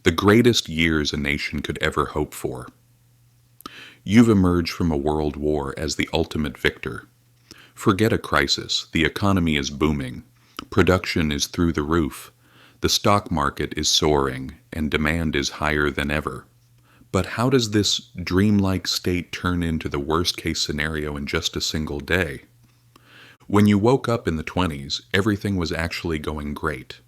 The greatest years a nation could ever hope for. You've emerged from a world war as the ultimate victor. Forget a crisis. The economy is booming. Production is through the roof. The stock market is soaring, and demand is higher than ever. But how does this dreamlike state turn into the worst-case scenario in just a single day? When you woke up in the 20s, everything was actually going great.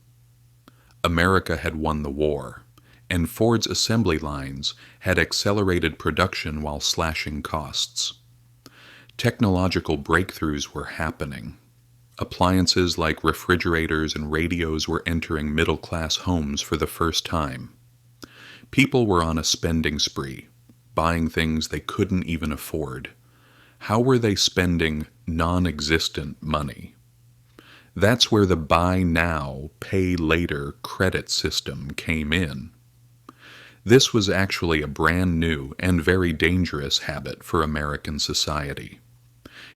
America had won the war, and Ford's assembly lines had accelerated production while slashing costs. Technological breakthroughs were happening. Appliances like refrigerators and radios were entering middle-class homes for the first time. People were on a spending spree, buying things they couldn't even afford. How were they spending non-existent money? That's where the buy now, pay later credit system came in. This was actually a brand new and very dangerous habit for American society.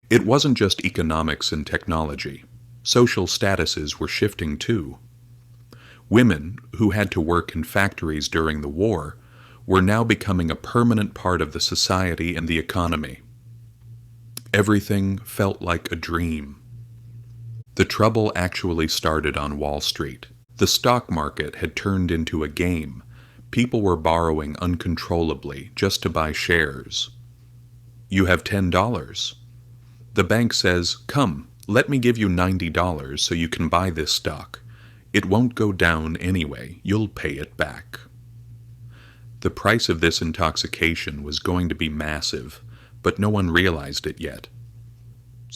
It wasn't just economics and technology. Social statuses were shifting too. Women, who had to work in factories during the war, were now becoming a permanent part of the society and the economy. Everything felt like a dream. The trouble actually started on Wall Street. The stock market had turned into a game. People were borrowing uncontrollably just to buy shares. You have $10. The bank says, "Come, let me give you $90 so you can buy this stock. It won't go down anyway. You'll pay it back." The price of this intoxication was going to be massive, but no one realized it yet.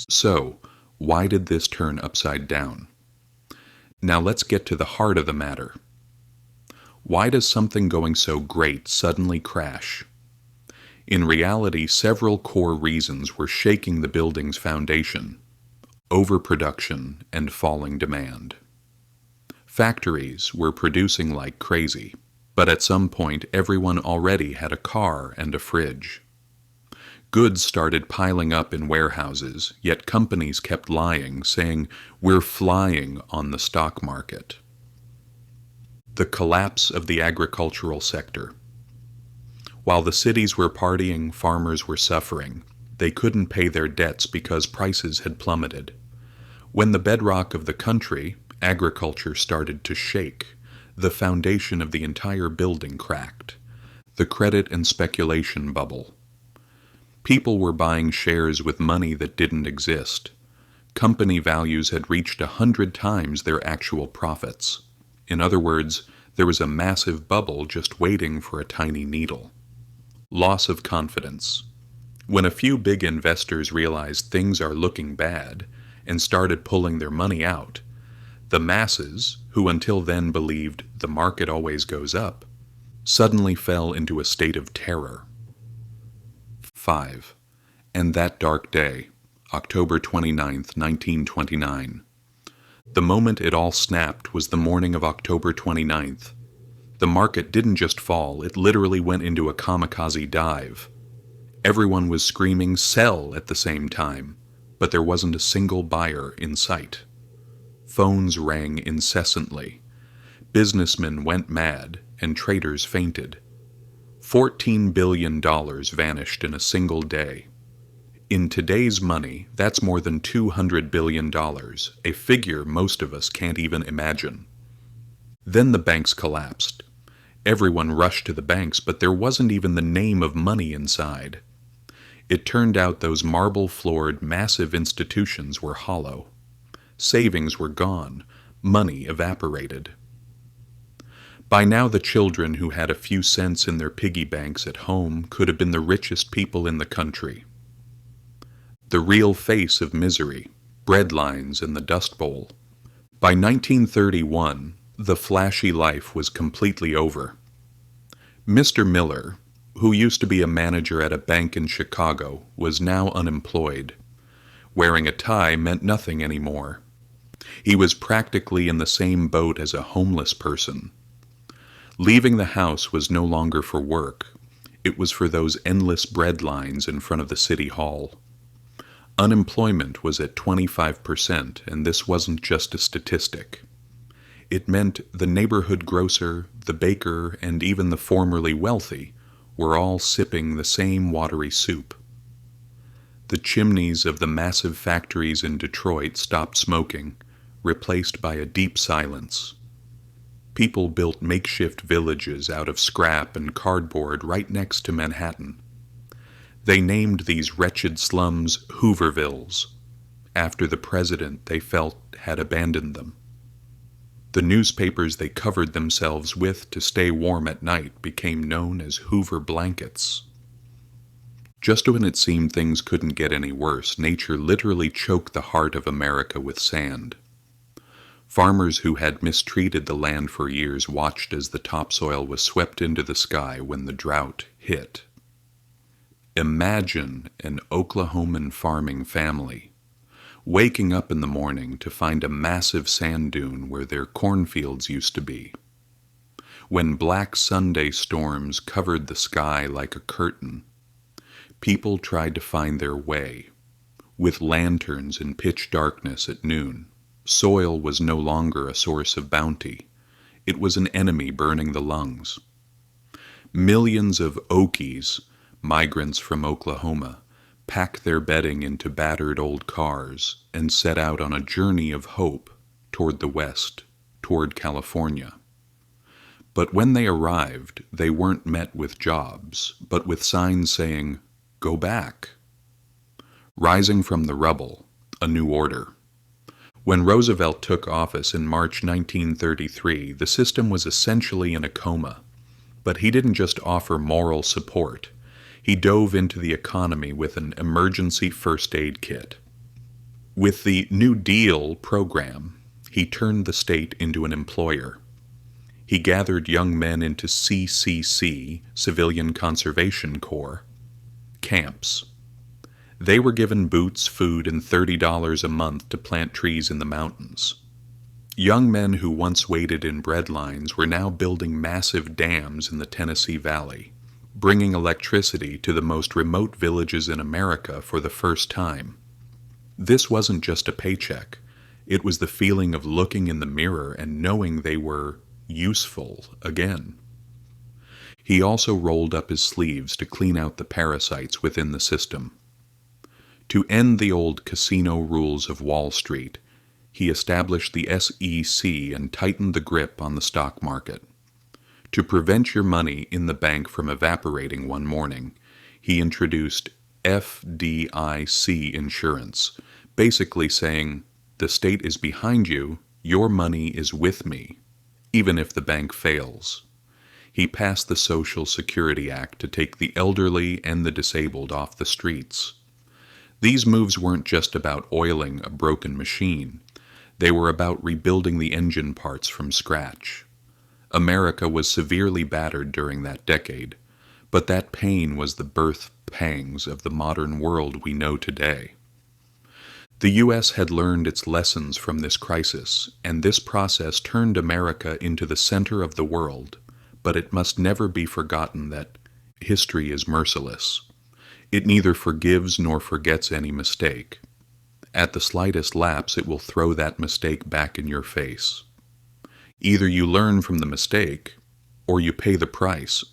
So, why did this turn upside down? Now let's get to the heart of the matter. Why does something going so great suddenly crash? In reality, several core reasons were shaking the building's foundation: overproduction and falling demand. Factories were producing like crazy, but at some point everyone already had a car and a fridge. Goods started piling up in warehouses, yet companies kept lying, saying, "We're flying on the stock market." The collapse of the agricultural sector. While the cities were partying, farmers were suffering. They couldn't pay their debts because prices had plummeted. When the bedrock of the country, agriculture, started to shake, the foundation of the entire building cracked. The credit and speculation bubble. People were buying shares with money that didn't exist. Company values had reached 100 times their actual profits. In other words, there was a massive bubble just waiting for a tiny needle. Loss of confidence. When a few big investors realized things are looking bad and started pulling their money out, the masses, who until then believed the market always goes up, suddenly fell into a state of terror. 5. And that dark day, October 29th, 1929. The moment it all snapped was the morning of October 29th. The market didn't just fall, it literally went into a kamikaze dive. Everyone was screaming "sell" at the same time, but there wasn't a single buyer in sight. Phones rang incessantly. Businessmen went mad, and traders fainted. $14 billion vanished in a single day. In today's money, that's more than $200 billion, a figure most of us can't even imagine. Then the banks collapsed. Everyone rushed to the banks, but there wasn't even the name of money inside. It turned out those marble-floored, massive institutions were hollow. Savings were gone. Money evaporated. By now the children who had a few cents in their piggy banks at home could have been the richest people in the country. The real face of misery, bread lines in the Dust Bowl. By 1931, the flashy life was completely over. Mr. Miller, who used to be a manager at a bank in Chicago, was now unemployed. Wearing a tie meant nothing anymore. He was practically in the same boat as a homeless person. Leaving the house was no longer for work. It was for those endless bread lines in front of the city hall. Unemployment was at 25%, and this wasn't just a statistic. It meant the neighborhood grocer, the baker, and even the formerly wealthy were all sipping the same watery soup. The chimneys of the massive factories in Detroit stopped smoking, replaced by a deep silence. People built makeshift villages out of scrap and cardboard right next to Manhattan. They named these wretched slums Hoovervilles, after the president they felt had abandoned them. The newspapers they covered themselves with to stay warm at night became known as Hoover blankets. Just when it seemed things couldn't get any worse, nature literally choked the heart of America with sand. Farmers who had mistreated the land for years watched as the topsoil was swept into the sky when the drought hit. Imagine an Oklahoman farming family waking up in the morning to find a massive sand dune where their cornfields used to be. When black Sunday storms covered the sky like a curtain, people tried to find their way. With lanterns in pitch darkness at noon, soil was no longer a source of bounty. It was an enemy burning the lungs. Millions of Okies, migrants from Oklahoma, packed their bedding into battered old cars and set out on a journey of hope toward the west, toward California. But when they arrived, they weren't met with jobs, but with signs saying, "Go back." Rising from the rubble, a new order. When Roosevelt took office in March 1933, the system was essentially in a coma. But he didn't just offer moral support. He dove into the economy with an emergency first aid kit. With the New Deal program, he turned the state into an employer. He gathered young men into CCC, Civilian Conservation Corps, camps. They were given boots, food, and $30 a month to plant trees in the mountains. Young men who once waited in bread lines were now building massive dams in the Tennessee Valley, bringing electricity to the most remote villages in America for the first time. This wasn't just a paycheck. It was the feeling of looking in the mirror and knowing they were useful again. He also rolled up his sleeves to clean out the parasites within the system. To end the old casino rules of Wall Street, he established the SEC and tightened the grip on the stock market. To prevent your money in the bank from evaporating one morning, he introduced FDIC insurance, basically saying, "The state is behind you, your money is with me, even if the bank fails." He passed the Social Security Act to take the elderly and the disabled off the streets. These moves weren't just about oiling a broken machine. They were about rebuilding the engine parts from scratch. America was severely battered during that decade, but that pain was the birth pangs of the modern world we know today. The U.S. had learned its lessons from this crisis, and this process turned America into the center of the world, but it must never be forgotten that history is merciless. It neither forgives nor forgets any mistake. At the slightest lapse, it will throw that mistake back in your face. Either you learn from the mistake, or you pay the price